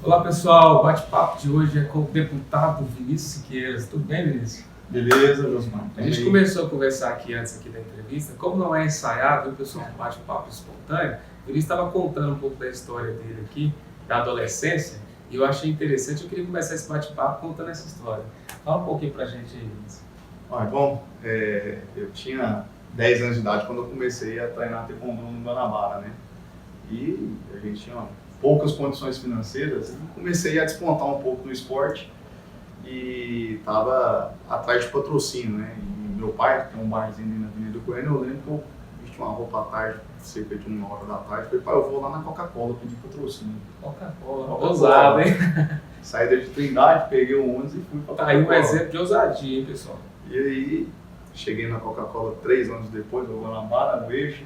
Olá pessoal, o bate-papo de hoje é com o deputado Vinícius Siqueiros. Tudo bem, Vinícius? Beleza, Josmar. A gente começou a conversar aqui antes da entrevista, como não é ensaiado, o pessoal bate-papo espontâneo, o Vinícius estava contando um pouco da história dele aqui, da adolescência, e eu achei interessante, eu queria começar esse bate-papo contando essa história. Fala um pouquinho pra gente aí, Vinícius. Eu tinha 10 anos de idade quando eu comecei a treinar taekwondo no Guanabara, né? E a gente tinha poucas condições financeiras e comecei a despontar um pouco no esporte e estava atrás de patrocínio, né? E meu pai, que tem um barzinho ali na Avenida do Coelho, eu lembro que eu vesti uma roupa à tarde, cerca de 1 hora da tarde, falei, pai, eu vou lá na Coca-Cola pedir patrocínio. Coca-Cola, ousado, hein? Saí de Trindade, peguei o ônibus e fui para Tá aí um exemplo de ousadia, hein, pessoal? E aí, cheguei na Coca-Cola 3 anos depois, eu vou na Guanabara, no eixo,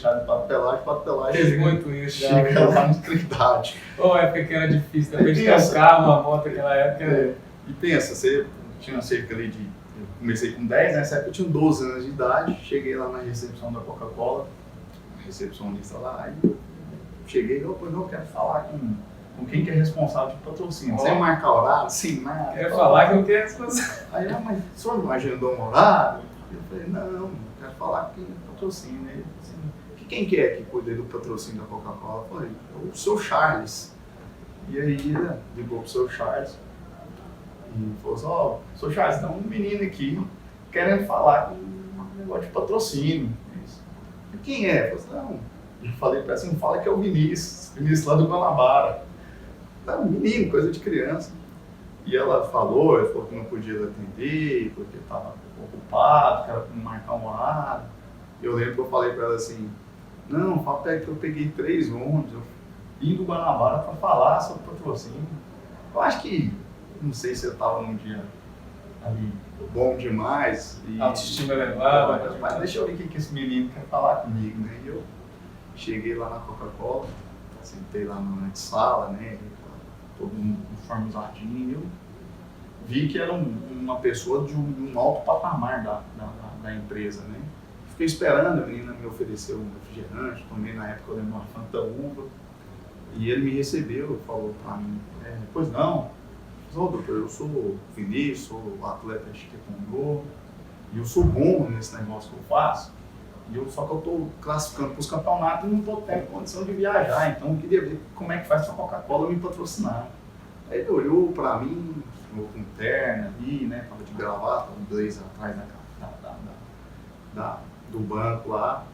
sai de papelagem. Fez muito isso. Chega lá no Trindade. Ou época que era difícil, depois de ter um carro, uma moto naquela época. E pensa, você tinha cerca ali de... Eu comecei com 10, nessa época eu tinha 12 anos de idade, cheguei lá na recepção da Coca-Cola, a recepcionista lá, aí eu cheguei, eu quero falar com quem que é responsável de patrocínio. Sem marcar horário, sem nada. Quero falar que eu tenho responsável. Aí, mas o senhor não agendou um horário? Eu falei, não quero falar com quem patrocina. Ele assim, quem que é que cuida do patrocínio da Coca-Cola? Eu falei, o seu Charles. E aí ele ligou pro seu Charles e falou assim, seu Charles, tem um menino aqui querendo falar com um negócio de patrocínio. E quem é? Eu falei, não. Eu falei pra ela assim, fala que é o Vinícius lá do Guanabara. Não, menino, coisa de criança. E ela falou que não podia atender, porque estava ocupado, que era para marcar um horário. Eu lembro que eu falei para ela assim, não, fala que eu peguei 3 ônibus, eu vim do Guanabara para falar sobre patrocínio. Eu acho que, não sei se eu estava num dia ali bom demais. E autoestima elevada. Mas deixa eu ver o que esse menino quer falar comigo, né? E eu cheguei lá na Coca-Cola, sentei lá na antessala, né? Todo mundo uniformizadinho, eu vi que era uma pessoa de um alto patamar da empresa, né? Fiquei esperando, a menina me ofereceu um refrigerante, tomei na época, eu lembro, uma Fanta Uva, e ele me recebeu, falou pra mim, pois não, doutor, eu sou o Vinícius, sou atleta de taekwondo, e eu sou bom nesse negócio que eu faço, só que eu estou classificando para os campeonatos e não estou tendo condição de viajar, então eu queria ver como é que faz para a Coca-Cola me patrocinar. Aí ele olhou para mim, com terno ali, né, tava de gravata, um blazer atrás do banco lá,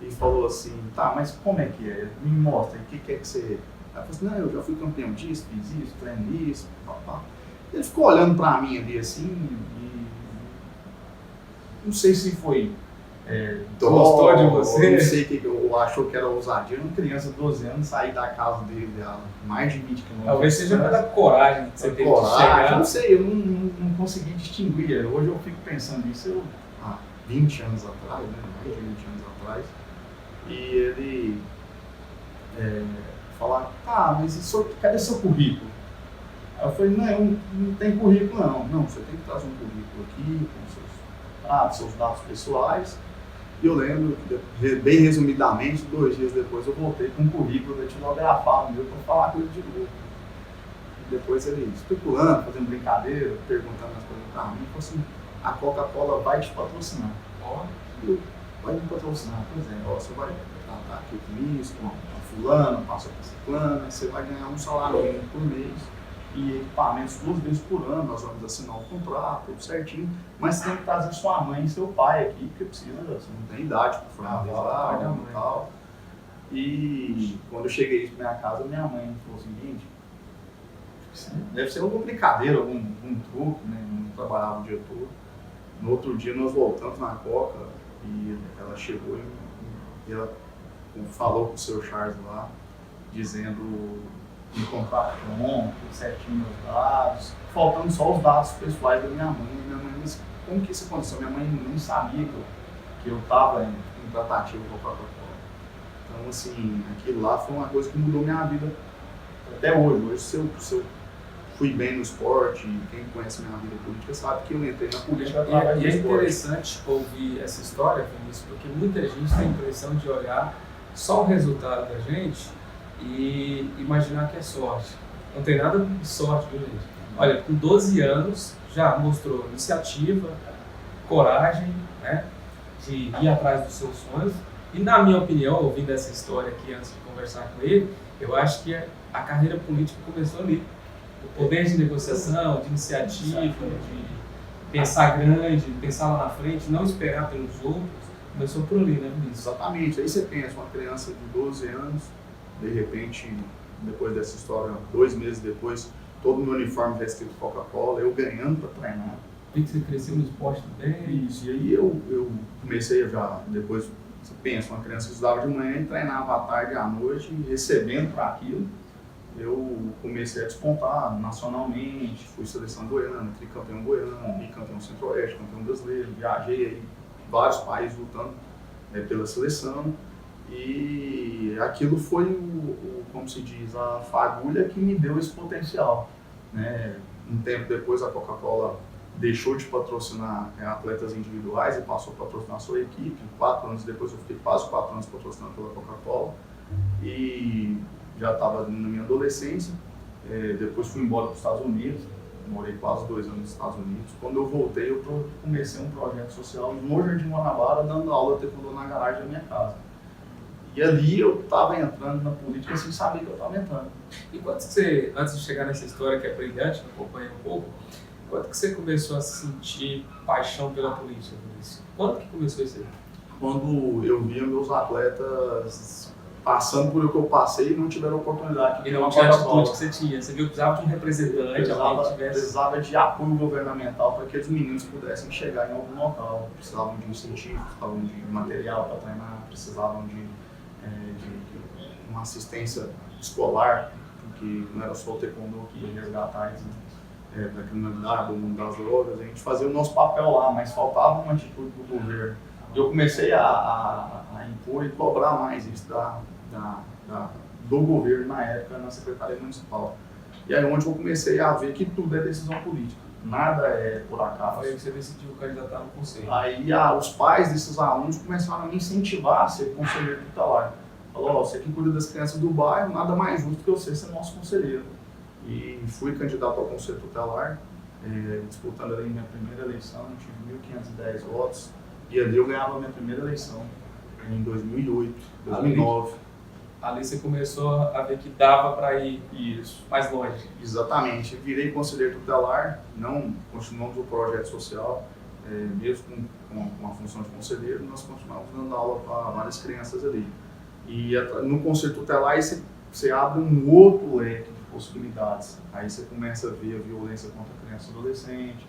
e falou assim, tá, mas como é que é? Me mostra, o que é que você... Aí eu falei assim, não, eu já fui campeão disso, fiz isso, treino isso, papá. Ele ficou olhando para mim ali assim, e não sei se foi... gostou de você? Não sei o que eu achou que era ousadia. Uma criança de 12 anos sair da casa dele a mais de 20 km. Talvez seja pela coragem que você teve de chegar. Não sei, eu não consegui distinguir. Hoje eu fico pensando nisso há 20 anos atrás, né? Mais de 20 anos atrás. E ele falar, tá, mas cadê seu currículo? Aí eu falei, não tem currículo não. Não, você tem que trazer um currículo aqui com seus dados pessoais. E eu lembro que, bem resumidamente, 2 dias depois eu voltei com um currículo datilografado meu para falar com ele de novo. E depois ele especulando, fazendo brincadeira, perguntando as coisas para mim, falou assim, a Coca-Cola vai te patrocinar. Vai me patrocinar, por exemplo, você vai estar aqui com isso, com a fulana, passou com a ciclana, você vai ganhar um salário mínimo por mês. E equipamentos 2 vezes por ano, nós vamos assinar o contrato, tudo certinho, mas você tem que trazer sua mãe e seu pai aqui, porque precisa, você não tem idade para formalizar e tal. E quando eu cheguei para minha casa, minha mãe falou o seguinte, deve ser alguma brincadeira, algum truque, né? Não trabalhava o dia todo. No outro dia nós voltamos na Coca e ela chegou e ela falou com o seu Charles lá, dizendo me contratou, tudo certinho meus dados, faltando só os dados pessoais da minha mãe. Minha mãe disse, como que isso aconteceu? Minha mãe nem sabia que eu estava em tratativa com a Coca-Cola. Então, assim, aquilo lá foi uma coisa que mudou minha vida até hoje. Hoje, se eu fui bem no esporte, quem conhece minha vida política sabe que eu entrei na política através do esporte. E é interessante ouvir essa história, Vinícius, porque muita gente tem a impressão de olhar só o resultado da gente e imaginar que é sorte. Não tem nada de sorte, viu, gente? Olha, com 12 anos já mostrou iniciativa, coragem, né, de ir atrás dos seus sonhos. E na minha opinião, ouvindo essa história aqui antes de conversar com ele, eu acho que a carreira política começou ali. O poder de negociação, de iniciativa, de pensar grande, pensar lá na frente, não esperar pelos outros, começou por ali, né, Vinícius? Exatamente. Aí você pensa, uma criança de 12 anos, de repente, depois dessa história, 2 meses depois, todo o meu uniforme vestido Coca-Cola, eu ganhando para treinar. Vi que você cresceu no esporte também. Isso, e aí eu comecei já, depois, você pensa, uma criança que estudava de manhã e treinava à tarde e à noite, recebendo para aquilo. Eu comecei a despontar nacionalmente, fui seleção goiana, tricampeão goiano, bicampeão centro-oeste, campeão brasileiro, viajei aí vários países lutando pela seleção e aquilo foi como se diz, a fagulha que me deu esse potencial, né? Um tempo depois a Coca-Cola deixou de patrocinar atletas individuais e passou a patrocinar a sua equipe. 4 anos depois eu fiquei quase 4 anos patrocinado pela Coca-Cola e já estava na minha adolescência, depois fui embora para os Estados Unidos, morei quase 2 anos nos Estados Unidos. Quando eu voltei, eu comecei um projeto social no Jardim Guanabara, dando aula de taekwondo na garagem da minha casa. E ali eu estava entrando na política sem saber que eu estava entrando. E quando que você, antes de chegar nessa história que é brilhante, que acompanha um pouco, quando que você começou a sentir paixão pela política? Quando que começou isso aí? Quando eu via meus atletas passando por o que eu passei e não tiveram oportunidade. E não tinha a atitude que você tinha. Você viu que precisava de um representante, precisava de apoio governamental para que aqueles meninos pudessem chegar em algum local. Precisavam de incentivo, precisavam de material para treinar, precisavam de uma assistência escolar, porque não era só o taekwondo que ia resgatar eles da criminalidade, do mundo das drogas. A gente fazia o nosso papel lá, mas faltava uma atitude do governo. Eu comecei a impor e cobrar mais isso do governo na época, na Secretaria Municipal. E aí onde eu comecei a ver que tudo é decisão política, nada é por acaso. Foi aí que você decidiu candidatar no conselho. Aí os pais desses alunos começaram a me incentivar a ser conselheiro tutelar. Falou, você que cuida das crianças do bairro, nada mais justo que você ser nosso conselheiro. E fui candidato ao conselho tutelar, disputando ali minha primeira eleição, tive 1.510 votos. E ali eu ganhava a minha primeira eleição, em 2008, 2009. Ali você começou a ver que dava para ir mais longe. Exatamente. Virei conselheiro tutelar, não continuamos o projeto social, mesmo com a função de conselheiro, nós continuamos dando aula para várias crianças ali. E no conselho tutelar aí você abre um outro leque de possibilidades. Aí você começa a ver a violência contra a criança e adolescente,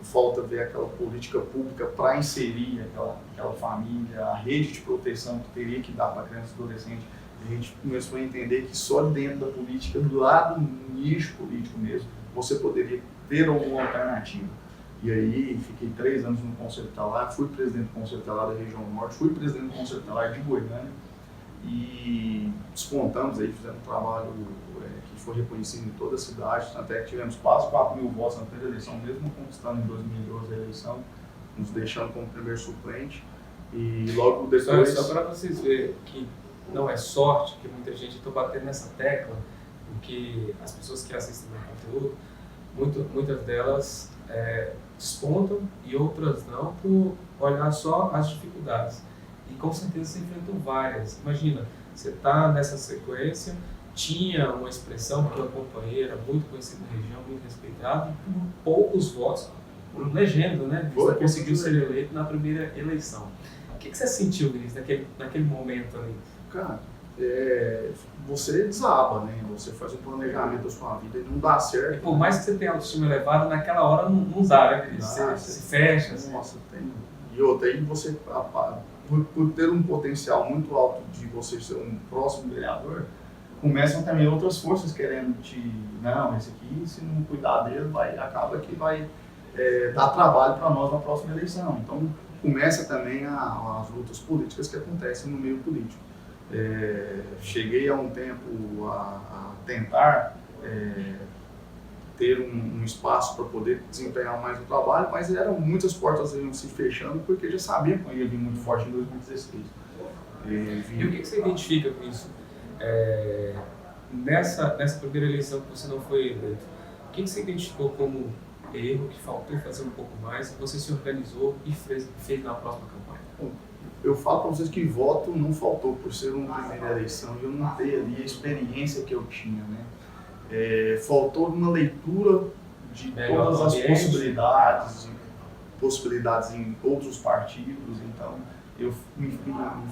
falta ver aquela política pública para inserir aquela família, a rede de proteção que teria que dar para a criança e adolescente. A gente começou a entender que só dentro da política, do lado nicho político mesmo, você poderia ter alguma alternativa. E aí fiquei 3 anos no Conselho Tutelar, fui presidente do Conselho Tutelar da região norte, fui presidente do Conselho Tutelar de Goiânia e despontamos aí, fizemos um trabalho que foi reconhecido em toda a cidade, até que tivemos quase 4.000 votos na primeira eleição, mesmo conquistando em 2012 a eleição, nos deixando como primeiro suplente. E logo depois... Só para vocês verem que não é sorte, que muita gente está batendo nessa tecla, porque as pessoas que assistem meu conteúdo, muitas delas despontam e outras não, por olhar só as dificuldades. E com certeza você enfrentou várias. Imagina, você está nessa sequência, tinha uma expressão para uma companheira muito conhecida na região, muito respeitada, por poucos votos, por legenda, né? Você conseguiu ser eleito na primeira eleição. O que você sentiu, Vinícius, naquele momento ali? Cara, você desaba, né? Você faz um planejamento da sua vida e não dá certo. E por mais que você tenha autoestima elevada, naquela hora não dá, né, Vinícius? Você se fecha. Nossa, tem. E outra, aí você, por ter um potencial muito alto de você ser um próximo vereador, começam também outras forças querendo não, esse aqui, se não cuidar dele, acaba que vai dar trabalho para nós na próxima eleição. Então, começa também as lutas políticas que acontecem no meio político. Cheguei há um tempo a tentar ter um espaço para poder desempenhar mais o trabalho, mas muitas portas iam se fechando porque já sabia que eu ia vir muito forte em 2016. E o que você identifica com isso? nessa primeira eleição que você não foi eleito, o que você identificou como erro, que faltou fazer um pouco mais, e você se organizou e fez na próxima campanha? Eu falo para vocês que voto não faltou por ser uma primeira eleição e eu não ter ali a experiência que eu tinha, né? Faltou uma leitura de todas as possibilidades em outros partidos, então eu me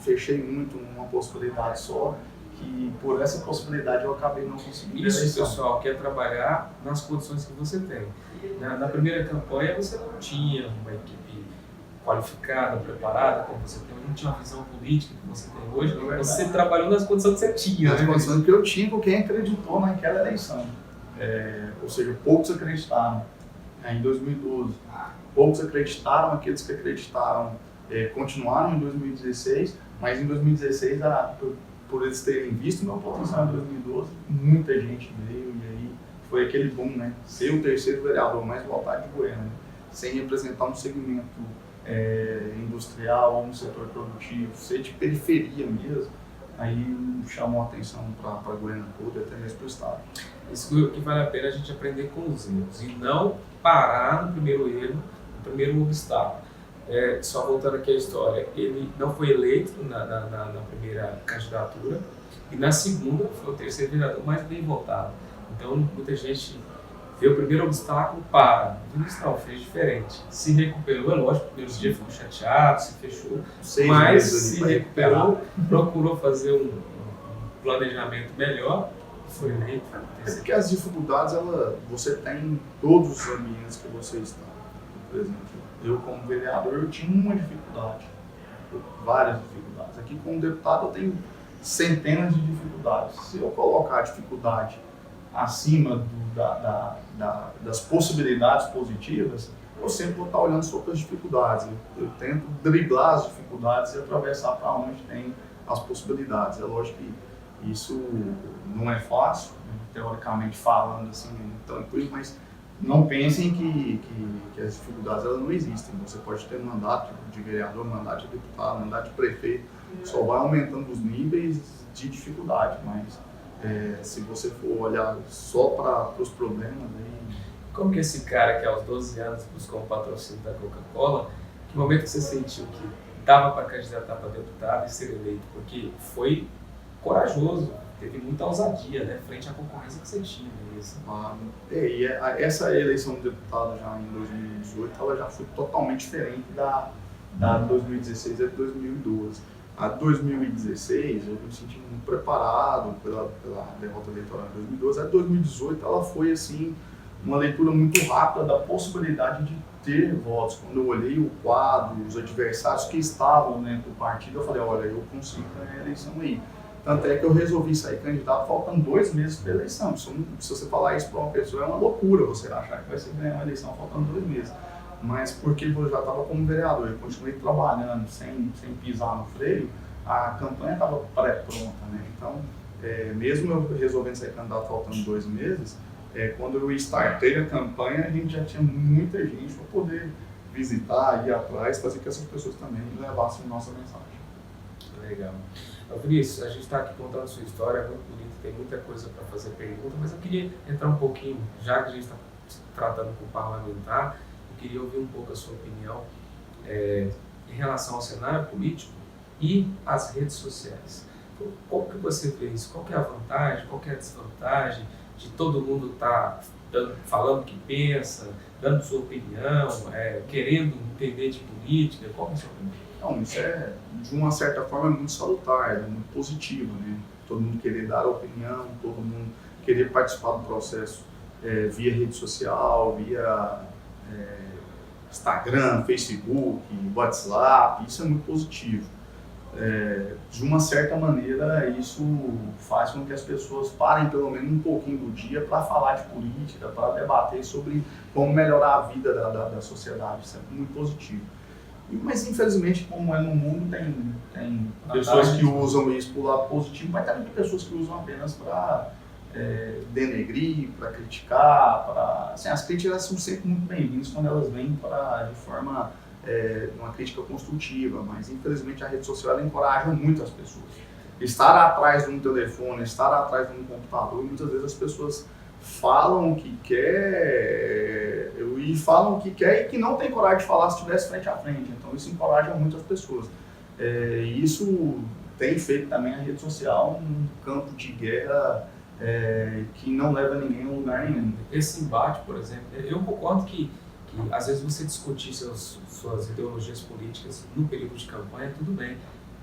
fechei muito numa possibilidade só, que por essa possibilidade eu acabei não conseguindo. Isso, pessoal, quer trabalhar nas condições que você tem. Na primeira campanha você não tinha uma equipe qualificada, preparada, como você tem, não tinha uma visão política que você tem hoje, você trabalhou nas condições que você tinha. Nas condições que eu tinha com quem acreditou naquela eleição. Ou seja, poucos acreditaram em 2012. Poucos acreditaram, aqueles que acreditaram continuaram em 2016, mas em 2016, por eles terem visto meu potencial em 2012, muita gente veio e aí foi aquele boom, né? Ser o terceiro vereador mais votado de Goiânia, né? Sem representar um segmento industrial ou um setor produtivo, ser de periferia mesmo, aí chamou a atenção para Goiânia toda e até mesmo para o estado. Isso que vale a pena a gente aprender com os erros e não parar no primeiro erro, no primeiro obstáculo. Só voltando aqui à história, ele não foi eleito na primeira candidatura e na segunda foi o terceiro vereador mais bem votado. Então muita gente vê o primeiro obstáculo, para. O Vinícius não, fez diferente. Se recuperou, é lógico, primeiros dias ficou chateado, se fechou, mas se recuperou, procurou fazer um planejamento melhor, foi eleito. Porque as dificuldades, você tem em todos os ambientes que você está. Por exemplo, eu como vereador, eu tinha uma dificuldade, várias dificuldades. Aqui como deputado eu tenho centenas de dificuldades. Se eu colocar a dificuldade acima das possibilidades positivas, eu sempre vou estar olhando sobre as dificuldades. Eu tento driblar as dificuldades e atravessar para onde tem as possibilidades. É lógico que isso não é fácil, né? Teoricamente falando assim, tranquilo, mas não pensem que as dificuldades elas não existem. Você pode ter mandato de vereador, mandato de deputado, mandato de prefeito, só vai aumentando os níveis de dificuldade, mas se você for olhar só para os problemas... Aí... Como que esse cara que aos 12 anos buscou um patrocínio da Coca-Cola, que momento que você sentiu que dava para candidatar para deputado e ser eleito? Porque foi corajoso, teve muita ousadia, né, frente à concorrência que você tinha. Essa eleição de deputado já em 2018, ela já foi totalmente diferente da de 2016 e de 2012. A 2016 eu me senti muito preparado pela derrota eleitoral de 2012. A 2018 ela foi assim uma leitura muito rápida da possibilidade de ter votos. Quando eu olhei o quadro, os adversários que estavam dentro do partido, eu falei, olha, eu consigo ganhar a eleição aí. Tanto é que eu resolvi sair candidato faltando 2 meses para a eleição. Se você falar isso para uma pessoa, é uma loucura você achar que vai ser ganhar uma eleição faltando 2 meses. Mas porque eu já estava como vereador, eu continuei trabalhando sem pisar no freio, a campanha estava pré-pronta, né? Então, mesmo eu resolvendo sair candidato faltando 2 meses, quando eu startei a campanha, a gente já tinha muita gente para poder visitar, ir atrás, fazer que essas pessoas também levassem nossa mensagem. Legal. Vinícius, a gente está aqui contando a sua história, é muito bonita, tem muita coisa para fazer pergunta, mas eu queria entrar um pouquinho, já que a gente está tratando com o parlamentar, eu queria ouvir um pouco a sua opinião em relação ao cenário político e às redes sociais. Como que você vê isso? Qual que é a vantagem, qual que é a desvantagem de todo mundo estar falando o que pensa, dando sua opinião, querendo entender de política? Qual é a sua opinião? Não, isso de uma certa forma, muito salutar, muito positivo, né? Todo mundo querer dar opinião, todo mundo querer participar do processo via rede social, via Instagram, Facebook, WhatsApp, isso é muito positivo. De uma certa maneira, isso faz com que as pessoas parem pelo menos um pouquinho do dia para falar de política, para debater sobre como melhorar a vida da sociedade, isso é muito positivo. Mas infelizmente, como é no mundo, tem pessoas que usam isso por lado positivo, mas também tem pessoas que usam apenas para denegrir, para criticar, assim, as críticas são sempre muito bem-vindas quando elas vêm de forma uma crítica construtiva, mas infelizmente a rede social ela encoraja muito as pessoas. estar atrás de um telefone, estar atrás de um computador, e muitas vezes as pessoas falam o que quer e que não tem coragem de falar se estivesse frente a frente. Então isso encoraja muitas pessoas. Isso tem feito também a rede social um campo de guerra que não leva ninguém a lugar nenhum. Esse embate, por exemplo, eu concordo que às vezes você discutir suas ideologias políticas no período de campanha, tudo bem.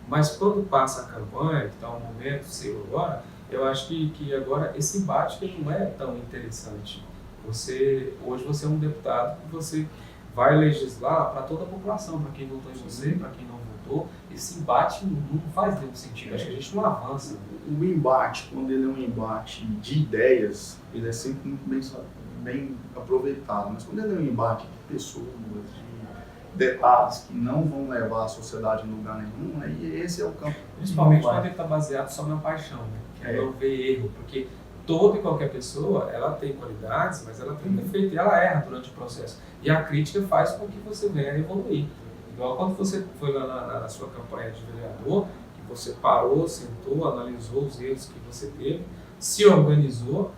Mas quando passa a campanha, que está um momento seu agora, eu acho que agora esse embate que não é tão interessante. Hoje você é um deputado e você vai legislar para toda a população, para quem votou em você, para quem não votou. Esse embate não faz nenhum sentido, acho que a gente não avança. O embate, quando ele é um embate de ideias, ele é sempre muito bem aproveitado, mas quando ele é um embate de pessoas, de detalhes que não vão levar a sociedade em lugar nenhum, aí esse é o campo. Principalmente quando ele está baseado só na paixão, né? Que é não ver erro, porque toda e qualquer pessoa, ela tem qualidades, mas ela tem defeito e ela erra durante o processo. E a crítica faz com que você venha a evoluir. Igual quando você foi lá na sua campanha de vereador, que você parou, sentou, analisou os erros que você teve, se organizou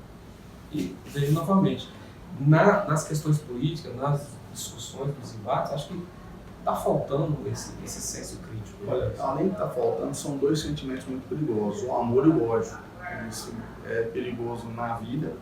e veio novamente. Nas questões políticas, nas discussões, nos embates, acho que está faltando esse senso crítico. Olha, além de estar faltando, são dois sentimentos muito perigosos, o amor e o ódio. Isso é perigoso na vida,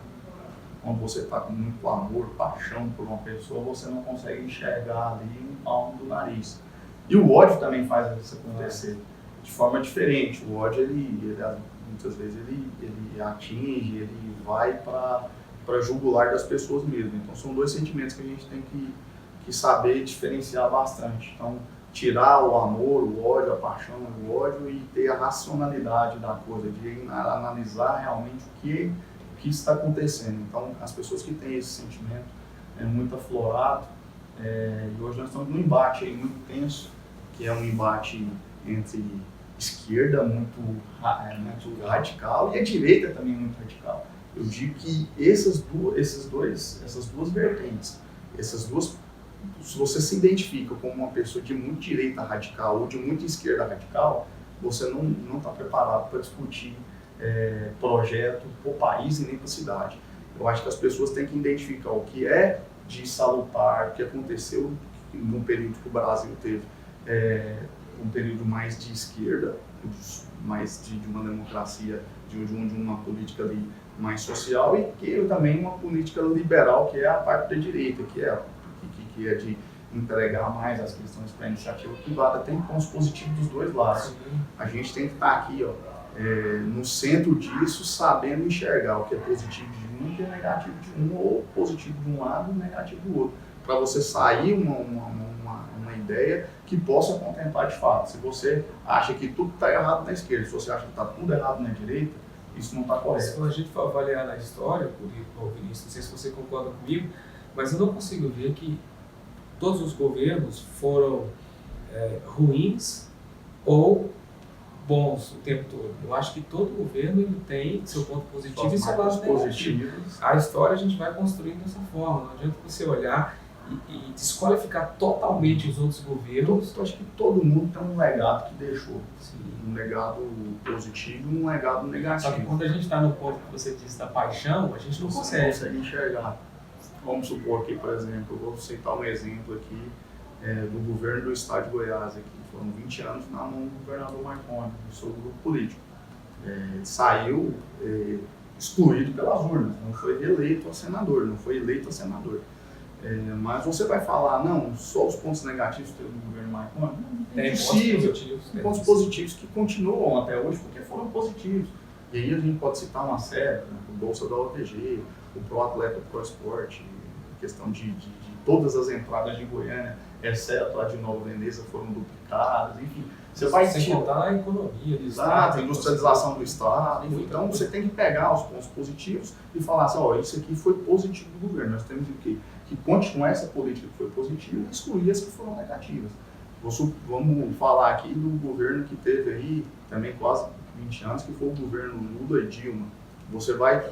quando você está com muito amor, paixão por uma pessoa, você não consegue enxergar ali um palmo do nariz. E o ódio também faz isso acontecer de forma diferente. O ódio, muitas vezes, ele atinge, ele vai para jugular das pessoas mesmo. Então, são dois sentimentos que a gente tem que saber diferenciar bastante. Então, tirar o amor, o ódio, a paixão, o ódio e ter a racionalidade da coisa, de analisar realmente o que está acontecendo. Então, as pessoas que têm esse sentimento é muito aflorado, e hoje nós estamos num embate aí muito tenso, que é um embate entre esquerda muito radical e a direita também muito radical. Eu digo que essas duas vertentes, se você se identifica como uma pessoa de muito direita radical ou de muito esquerda radical, você não está preparado para discutir projeto para o país e nem para a cidade. Eu acho que as pessoas têm que identificar o que é de salutar, o que aconteceu num período que o Brasil teve um período mais de esquerda, mais de uma democracia, de uma política ali mais social, e que também uma política liberal, que é a parte da direita, que é de entregar mais as questões para a iniciativa privada. Tem pontos positivos dos dois lados. A gente tem que estar aqui, no centro disso, sabendo enxergar o que é positivo de um e o que é negativo de um, ou positivo de um lado e negativo do outro, para você sair uma ideia que possa contemplar de fato. Se você acha que tudo está errado na esquerda, se você acha que está tudo errado na direita, isso não está correto. Quando a gente for avaliar na história, Vinícius, não sei se você concorda comigo, mas eu não consigo ver que todos os governos foram ruins ou bons o tempo todo. Eu acho que todo governo ele tem seu ponto positivo e seu lado negativo. A história a gente vai construindo dessa forma. Não adianta você olhar e desqualificar totalmente os outros governos. Eu acho que todo mundo tem um legado que deixou. Sim. Um legado positivo e um legado negativo. Só que quando a gente está no ponto que você disse da paixão, a gente não consegue enxergar. Vamos supor que, por exemplo, eu vou citar um exemplo aqui do governo do estado de Goiás. Aqui. Foram 20 anos na mão do governador Marconi, do seu grupo político. Saiu excluído pelas urnas, não foi reeleito a senador, não foi eleito a senador. Mas você vai falar, não, só os pontos negativos teve no governo Marconi? Tem pontos positivos que continuam até hoje, porque foram positivos. E aí a gente pode citar uma série, né, o Bolsa da OTG, o Pro Atleta, o Pro Esporte, a questão de todas as entradas de Goiânia, exceto a de Nova Veneza, foram duplicadas, enfim. Você vai contar a economia do Estado, a industrialização do Estado. Então você tem que pegar os pontos positivos e falar assim, isso aqui foi positivo do governo. Nós temos que continuar essa política que foi positiva e excluir as que foram negativas. Vamos falar aqui do governo que teve aí também quase 20 anos, que foi o governo Lula e Dilma. Você vai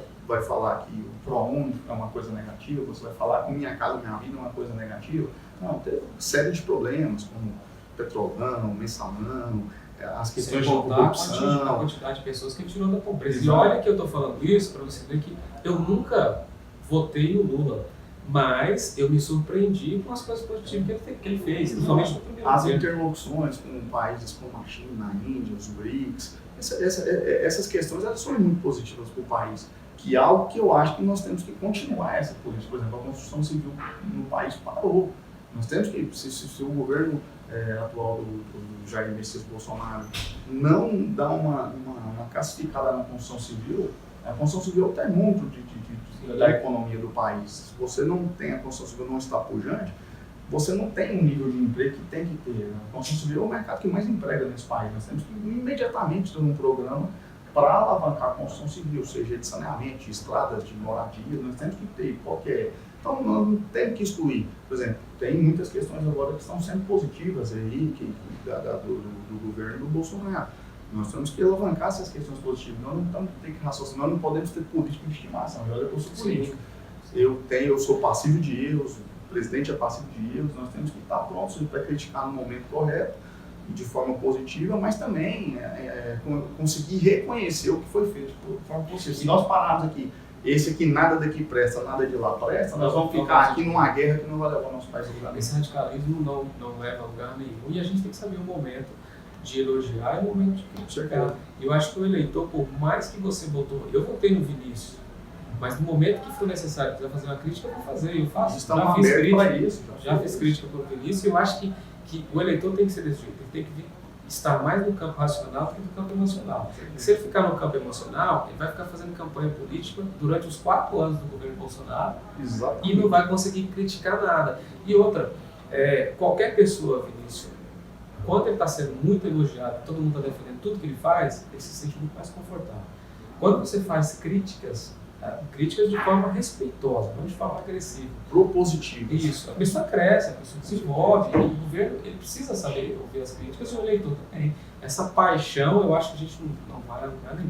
falar que o ProUni é uma coisa negativa, você vai falar que Minha Casa Minha Vida é uma coisa negativa. Não, teve uma série de problemas, como Petrolão, Mensalão, as questões de Sem contar corrupção. a quantidade de pessoas que ele tirou da pobreza. Exato. E olha que eu estou falando isso para você ver que eu nunca votei no Lula, mas eu me surpreendi com as coisas positivas que ele fez, principalmente no primeiro As governo. interlocuções com países como a China, a Índia, os BRICS, essas questões elas são muito positivas para o país, que é algo que eu acho que nós temos que continuar essa política. Por exemplo, a construção civil no país parou. Nós temos que, se o governo atual do Jair Messias Bolsonaro não dá uma classificada na construção civil, a construção civil é o termômetro da economia do país. Se você não tem a construção civil, não está pujante, você não tem um nível de emprego que tem que ter. A construção civil é o mercado que mais emprega nesse país. Nós temos que imediatamente ter um programa para alavancar a construção civil, seja de saneamento, de estradas, de moradia, nós temos que ter qualquer. Então, nós não temos que excluir. Por exemplo, tem muitas questões agora que estão sendo positivas aí, do governo do Bolsonaro. Nós temos que alavancar essas questões positivas. Nós não temos que raciocinar, nós não podemos ter política de estimação. Olha que eu sou político. Eu sou passivo de erros, o presidente é passivo de erros, nós temos que estar prontos para criticar no momento correto, de forma positiva, mas também conseguir reconhecer o que foi feito de forma positiva. Se nós pararmos aqui, esse aqui nada daqui presta, nada de lá presta, nós vamos ficar aqui numa guerra que não vai levar o nosso país a lugar nenhum. Esse radicalismo não leva a lugar nenhum e a gente tem que saber o momento de elogiar e o momento de criticar. Eu acho que o eleitor, por mais que você votou, eu votei no Vinícius, mas no momento que for necessário quiser fazer uma crítica, eu vou fazer, eu faço. Já fiz crítica. Já fiz crítica para o Vinícius e eu acho que o eleitor tem que ser desse jeito, ele tem que estar mais no campo racional do que no campo emocional. Se ele ficar no campo emocional, ele vai ficar fazendo campanha política durante os 4 anos do governo Bolsonaro. Exatamente. E não vai conseguir criticar nada. E outra, qualquer pessoa, Vinícius, quando ele está sendo muito elogiado, todo mundo está defendendo tudo que ele faz, ele se sente muito mais confortável. Quando você faz críticas de forma respeitosa, não de forma agressiva. Propositiva. Isso. A pessoa cresce, a pessoa desenvolve, e o governo ele precisa saber ouvir as críticas e o eleitor também. Essa paixão, eu acho que a gente não vai a lugar nenhum.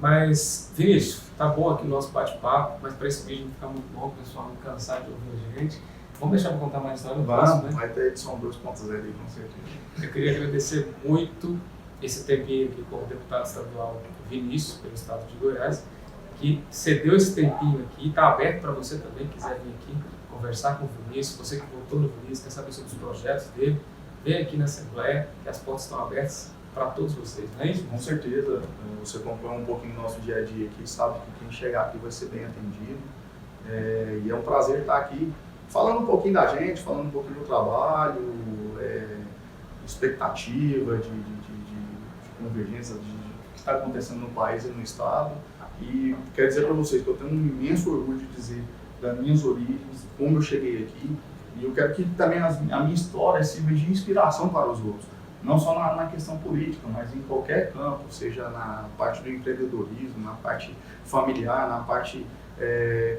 Mas, Vinícius, tá bom aqui o nosso bate-papo, mas para esse vídeo não ficar muito longo, o pessoal não cansar de ouvir a gente. Vamos deixar para contar mais história no próximo, né? Vai ter edição 2.0 aí, com certeza. Eu queria agradecer muito esse tempinho aqui como deputado estadual Vinícius, pelo estado de Goiás, que cedeu esse tempinho aqui, está aberto para você também, quiser vir aqui conversar com o Vinícius, você que votou no Vinícius, quer saber sobre os projetos dele, vem aqui na Assembleia, que as portas estão abertas para todos vocês, não é isso? Com certeza, você acompanha um pouquinho do nosso dia a dia aqui, sabe que quem chegar aqui vai ser bem atendido, e é um prazer estar aqui falando um pouquinho da gente, falando um pouquinho do trabalho, expectativa de convergência do que está acontecendo no país e no estado. E quero dizer para vocês que eu tenho um imenso orgulho de dizer das minhas origens, como eu cheguei aqui, e eu quero que também a minha história sirva de inspiração para os outros, não só na questão política, mas em qualquer campo, seja na parte do empreendedorismo, na parte familiar, na parte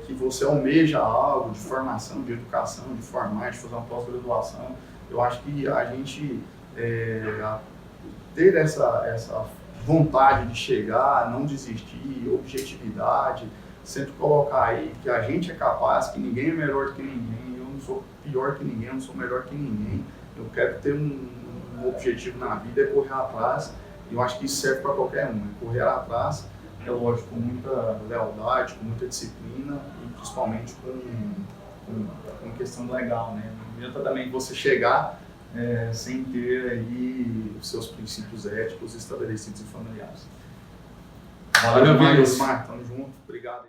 que você almeja algo de formação, de educação, de formar, de fazer uma pós-graduação. Eu acho que a gente ter essa vontade de chegar, não desistir, objetividade, sempre colocar aí que a gente é capaz, que ninguém é melhor que ninguém, eu não sou pior que ninguém, eu não sou melhor que ninguém. Eu quero ter um objetivo na vida, é correr atrás, e eu acho que isso serve para qualquer um, é correr atrás, é lógico, com muita lealdade, com muita disciplina e principalmente com questão legal, né? Não adianta também você chegar sem ter aí os seus princípios éticos estabelecidos e familiares. Valeu, demais, Osmar. Tamo junto. Obrigado.